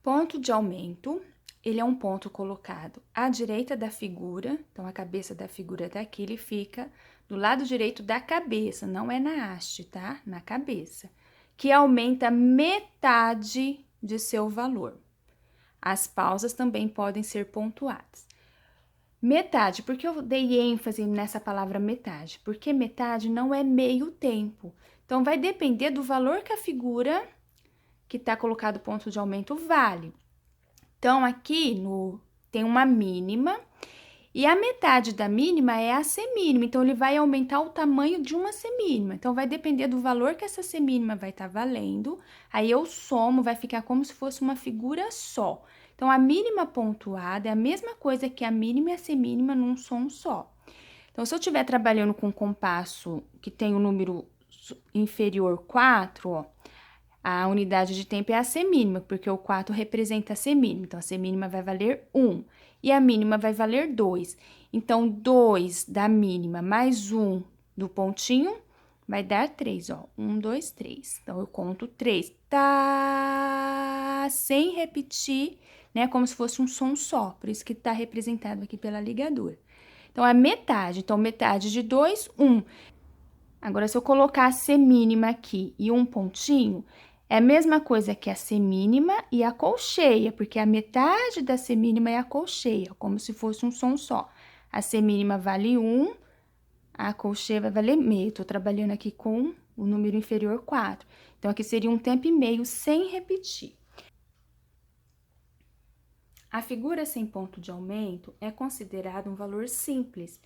Ponto de aumento, ele é um ponto colocado à direita da figura, então a cabeça da figura tá aqui, ele fica do lado direito da cabeça, não é na haste, tá? Na cabeça, que aumenta metade de seu valor. As pausas também podem ser pontuadas. Metade, por que eu dei ênfase nessa palavra metade? Porque metade não é meio tempo. Então, vai depender do valor que a figura que está colocado ponto de aumento vale. Então, aqui tem uma mínima e a metade da mínima é a semínima. Então, ele vai aumentar o tamanho de uma semínima. Então, vai depender do valor que essa semínima vai estar valendo. Aí, eu somo, vai ficar como se fosse uma figura só. Então, a mínima pontuada é a mesma coisa que a mínima e a semínima num som só. Então, se eu estiver trabalhando com um compasso que tem o número inferior 4, ó, a unidade de tempo é a semínima, porque o 4 representa a semínima. Então, a semínima vai valer 1 e a mínima vai valer 2. Então, 2 da mínima mais 1 do pontinho vai dar 3, ó. 1, 2, 3. Então, eu conto 3. Tá, sem repetir, né? Como se fosse um som só. Por isso que tá representado aqui pela ligadura. Então, a metade. Então, metade de 2, 1. Agora, se eu colocar a semínima aqui e um pontinho, é a mesma coisa que a semínima e a colcheia, porque a metade da semínima é a colcheia, como se fosse um som só. A semínima vale 1, a colcheia vai valer meio. Tô trabalhando aqui com o número inferior 4. Então, aqui seria um tempo e meio sem repetir. A figura sem ponto de aumento é considerada um valor simples,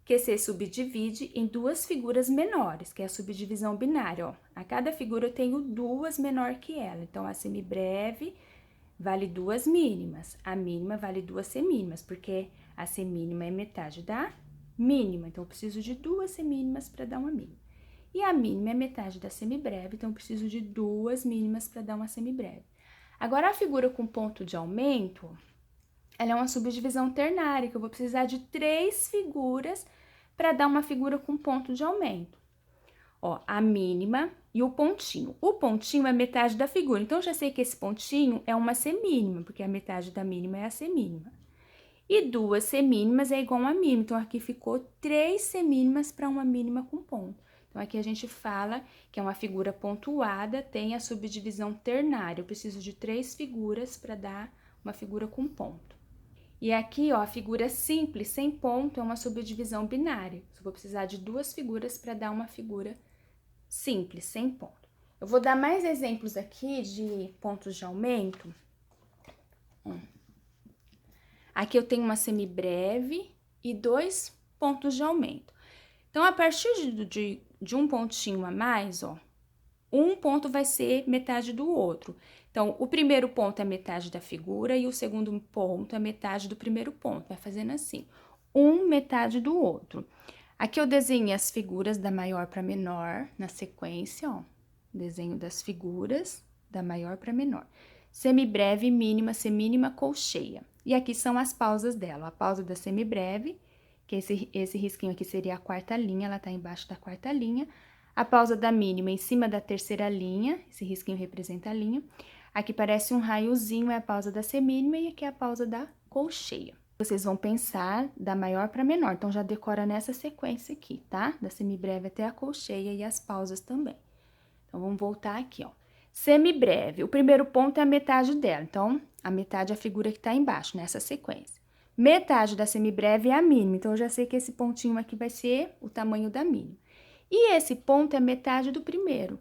que se subdivide em duas figuras menores, que é a subdivisão binária, ó. A cada figura eu tenho duas menor que ela. Então, a semibreve vale duas mínimas, a mínima vale duas semínimas, porque a semínima é metade da mínima. Então, eu preciso de duas semínimas para dar uma mínima. E a mínima é metade da semibreve, então eu preciso de duas mínimas para dar uma semibreve. Agora, a figura com ponto de aumento, ela é uma subdivisão ternária, que eu vou precisar de três figuras para dar uma figura com ponto de aumento. Ó, a mínima e o pontinho. O pontinho é metade da figura, então, eu já sei que esse pontinho é uma semínima, porque a metade da mínima é a semínima. E duas semínimas é igual a uma mínima, então, aqui ficou três semínimas para uma mínima com ponto. Então, aqui a gente fala que é uma figura pontuada, tem a subdivisão ternária. Eu preciso de três figuras para dar uma figura com ponto. E aqui, ó, a figura simples, sem ponto, é uma subdivisão binária. Eu vou precisar de duas figuras para dar uma figura simples, sem ponto. Eu vou dar mais exemplos aqui de pontos de aumento. Aqui eu tenho uma semibreve e dois pontos de aumento. Então, a partir de um pontinho a mais, ó, um ponto vai ser metade do outro. Então, o primeiro ponto é metade da figura e o segundo ponto é metade do primeiro ponto. Vai fazendo assim, um metade do outro. Aqui eu desenhei as figuras da maior para menor na sequência, ó. Desenho das figuras da maior para menor. Semibreve, mínima, semínima, colcheia. E aqui são as pausas dela. A pausa da semibreve, que esse risquinho aqui seria a quarta linha, ela tá embaixo da quarta linha. A pausa da mínima em cima da terceira linha, esse risquinho representa a linha. Aqui parece um raiozinho, é a pausa da semínima, e aqui é a pausa da colcheia. Vocês vão pensar da maior para menor, então já decora nessa sequência aqui, tá? Da semibreve até a colcheia e as pausas também. Então, vamos voltar aqui, ó. Semibreve, o primeiro ponto é a metade dela, então, a metade é a figura que tá embaixo, nessa sequência. Metade da semibreve é a mínima, então, eu já sei que esse pontinho aqui vai ser o tamanho da mínima. E esse ponto é metade do primeiro.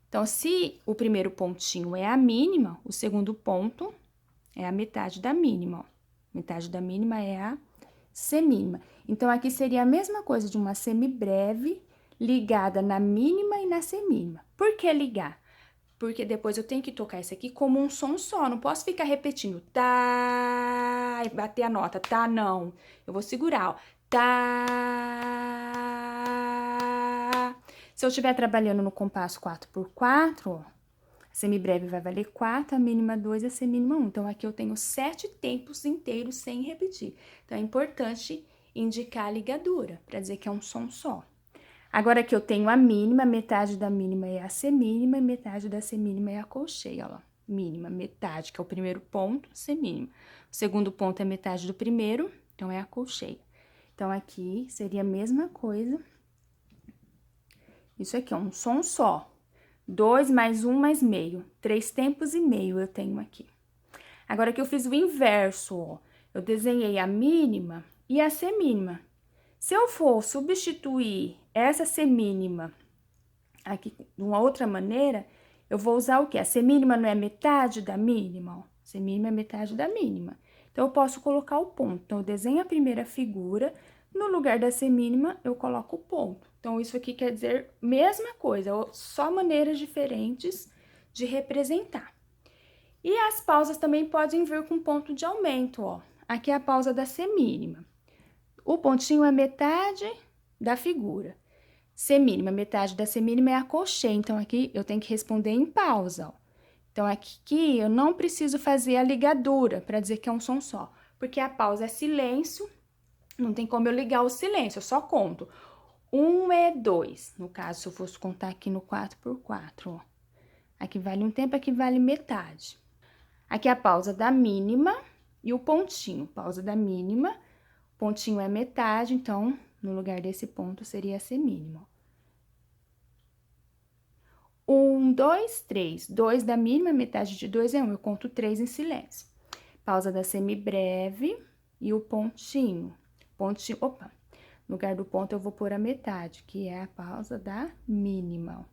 Então, se o primeiro pontinho é a mínima, o segundo ponto é a metade da mínima, ó. Metade da mínima é a semínima. Então, aqui seria a mesma coisa de uma semibreve ligada na mínima e na semínima. Por que ligar? Porque depois eu tenho que tocar isso aqui como um som só, não posso ficar repetindo tá e bater a nota, tá, não. Eu vou segurar, ó, tá. Se eu estiver trabalhando no compasso 4x4, ó, a semibreve vai valer 4, a mínima 2 e a semínima 1. Então, aqui eu tenho 7 tempos inteiros sem repetir. Então, é importante indicar a ligadura, para dizer que é um som só. Agora, aqui eu tenho a mínima, metade da mínima é a semínima e metade da semínima é a colcheia, ó lá. mínima, metade, que é o primeiro ponto, semínima. O segundo ponto é metade do primeiro, então é a colcheia. Então, aqui seria a mesma coisa. Isso aqui é um som só. 2 mais 1 mais meio. 3 tempos e meio eu tenho aqui. Agora, aqui eu fiz o inverso, ó. Eu desenhei a mínima e a semínima. Se eu for substituir essa semínima aqui de uma outra maneira, eu vou usar o quê? A semínima não é metade da mínima, ó. Semínima é metade da mínima. Então, eu posso colocar o ponto. Então, eu desenho a primeira figura, no lugar da semínima, eu coloco o ponto. Então, isso aqui quer dizer mesma coisa, só maneiras diferentes de representar. E as pausas também podem vir com ponto de aumento, ó. Aqui é a pausa da semínima. O pontinho é metade da figura. Semínima, metade da semínima é a colcheia, então aqui eu tenho que responder em pausa, ó. Então, aqui eu não preciso fazer a ligadura para dizer que é um som só, porque a pausa é silêncio, não tem como eu ligar o silêncio, eu só conto. 1 é 2, no caso, se eu fosse contar aqui no 4x4, ó. Aqui vale um tempo, aqui vale metade. Aqui é a pausa da mínima e o pontinho. Pausa da mínima, pontinho é metade, então, no lugar desse ponto, seria a semínima. 1, 2, 3. 2 da mínima, metade de 2 é 1. Eu conto 3 em silêncio. Pausa da semibreve e o pontinho. Pontinho, opa, no lugar do ponto eu vou pôr a metade, que é a pausa da mínima.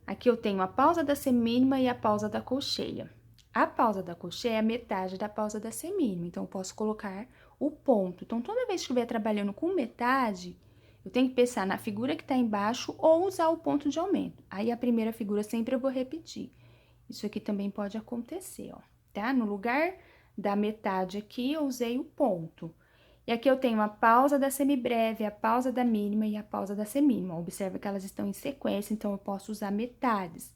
Aqui eu tenho a pausa da semínima e a pausa da colcheia. A pausa da colcheia é a metade da pausa da semínima, então eu posso colocar o ponto. Então, toda vez que eu estiver trabalhando com metade, eu tenho que pensar na figura que está embaixo ou usar o ponto de aumento. Aí, a primeira figura sempre eu vou repetir. Isso aqui também pode acontecer, ó, tá? No lugar da metade aqui, eu usei o ponto. E aqui eu tenho a pausa da semibreve, a pausa da mínima e a pausa da semínima. Observa que elas estão em sequência, então eu posso usar metades.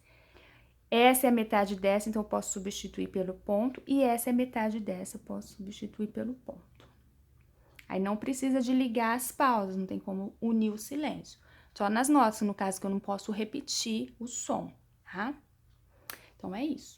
Essa é a metade dessa, então eu posso substituir pelo ponto, e essa é a metade dessa, eu posso substituir pelo ponto. Aí, não precisa de ligar as pausas, não tem como unir o silêncio. Só nas notas, no caso, que eu não posso repetir o som, tá? Então, é isso.